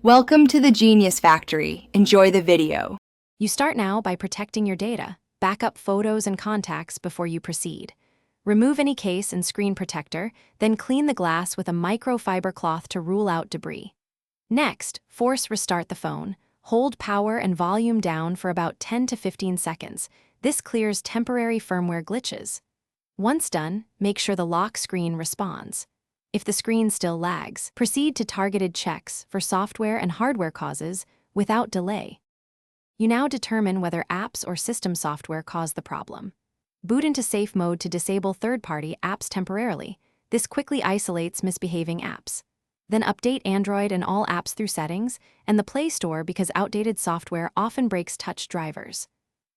Welcome to the Genius Factory. Enjoy the video. You start now by protecting your data. Back up photos and contacts before you proceed. Remove any case and screen protector, then clean the glass with a microfiber cloth to rule out debris. Next, force restart the phone. Hold power and volume down for about 10 to 15 seconds. This clears temporary firmware glitches. Once done, make sure the lock screen responds. If the screen still lags, proceed to targeted checks for software and hardware causes without delay. You now determine whether apps or system software caused the problem. Boot into safe mode to disable third-party apps temporarily. This quickly isolates misbehaving apps. Then update Android and all apps through settings and the Play Store because outdated software often breaks touch drivers.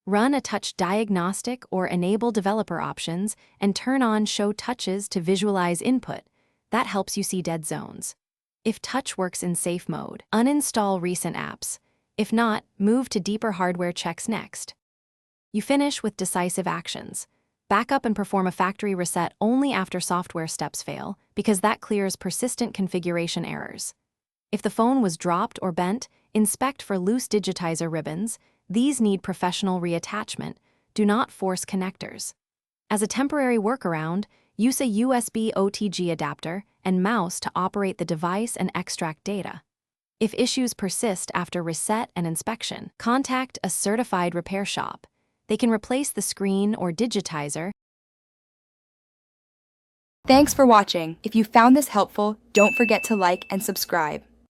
Run a touch diagnostic or enable developer options and turn on show touches to visualize input. That helps you see dead zones. If touch works in safe mode, uninstall recent apps. If not, move to deeper hardware checks next. You finish with decisive actions. Back up and perform a factory reset only after software steps fail, because that clears persistent configuration errors. If the phone was dropped or bent, inspect for loose digitizer ribbons. These need professional reattachment. Do not force connectors. As a temporary workaround, use a USB OTG adapter and mouse to operate the device and extract data. If issues persist after reset and inspection, contact a certified repair shop. They can replace the screen or digitizer. Thanks for watching. If you found this helpful, don't forget to like and subscribe.